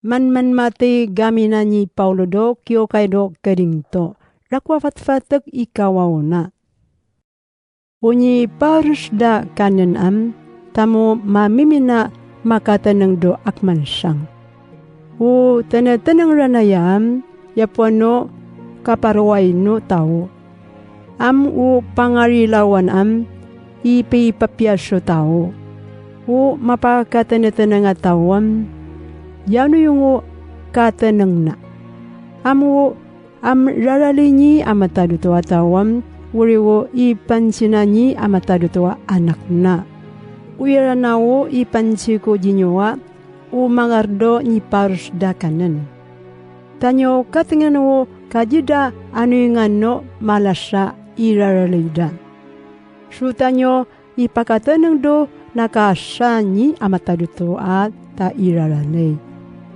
Man mati gamina ni Paulo do kyo kay do kedingto. Rakwa fatfatek ikawawna. Unyi parus da kanen tamo mamimina makatanang do akman siyang. Tanatanang ranayam yapuano kaparway no tao. Pangarilawan ipipapyasyo tao. Mapakatanatanang tawam. Yano yung katanang na. Raralinyi amataduto atawam, uriwo ipansinanyi amataduto anak na. Uyaranawo ipansiko jinyowa, mangardo ni parus dakanan. Tanyo katingano kajida ano yung ano malasya iraralida. Sutanyo ipakatanang do nakasyanyi amataduto at ta iraralay.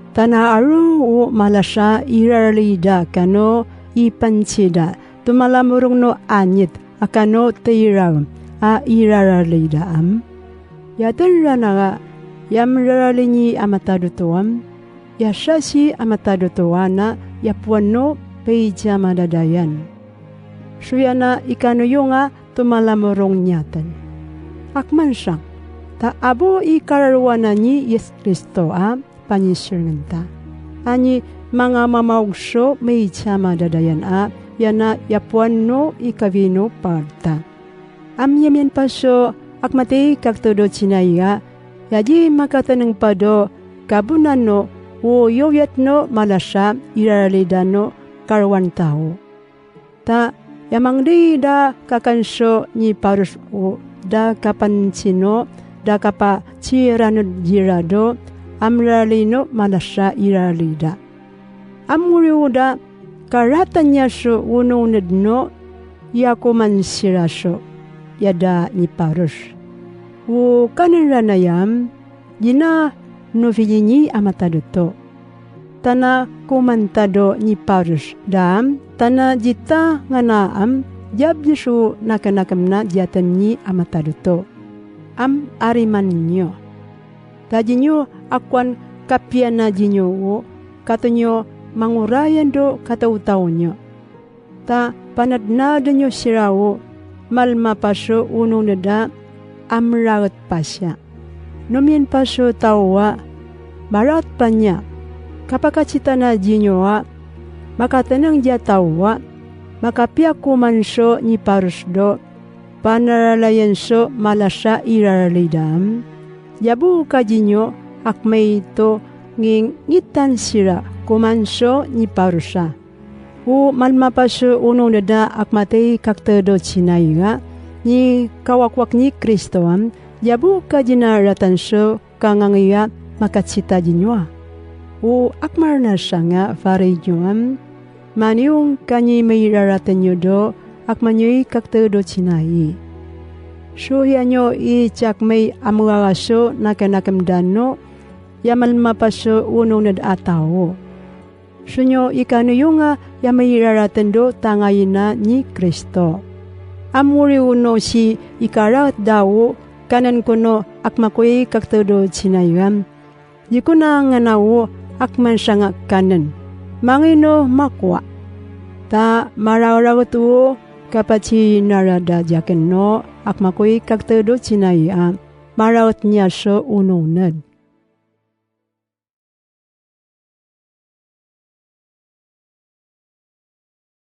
Tanaaru malasya iraralida kano ipansida tumalamurong no anyit akano tairang iraralida Yatan ranaga yam raralinyi amatadutuam yasasi amatadutuana yapuano peija madadayan. Suyana ikano yunga tumalamurong nyatan. Akman siyang ta abo ikararwana ni Yes Kristo panyisirnganta. Ani mga mamaugsyo may tsama dadayan yana yapuan ikavino parta. Yamin paso akmati kaktodo chinaiga yaji makatanang pado kabunan yoyat malasya iraralidano karwan tao. Ta yamang di da kakansyo ni parus da kapansino da kapa chirano jirado amralino malasya iralida. Amuriuda karatanya so ununadno yakuman siraso yada ni parus. Kananranayam jina novinyinyi amataduto. Tana kumantado ni parus dam tana jita nganaam jabjisu nakanakamna jatanyi amataduto. Ariman ninyo. Tajinyo akwan kapiana jinyo katonyo mangurayan do katautaw nyo. Ta panadnada nyo sirawo malma paso ununada amragat pasya. Nomien paso tawa barat panya kapakacita na jinyo makatanang jatawa makapiakumanso ni parusdo panaralayan so malasya iraralidam. Yabu kajinyo akmay ito nging ngitan sira kumanso ni parusa. Malmapaso ununada akmatay kaktedo chinaiga ni kawakwak ni Kristoam yabu kajinaratan so kangangiya makatsita jinyo. Akmar na siya nga faray nyoam maniung kanyi may raratan nyo do akmanyoy kaktedo chinai. So yanyo ichak may amuraraso na kanakamdano yamal mapaso ununad atawo. So nyo ikano yung yamay raratando tangayina ni Kristo. Amuri uno si ikarat dawo kanan kuno akmakoy kaktodo sinayam. Di ko na nga nawo akman siya nga kanan. Mangino makwa. Ta mararagot kapachi narada jaken akmakoy kaktedo sinaya marawat niya so ununad.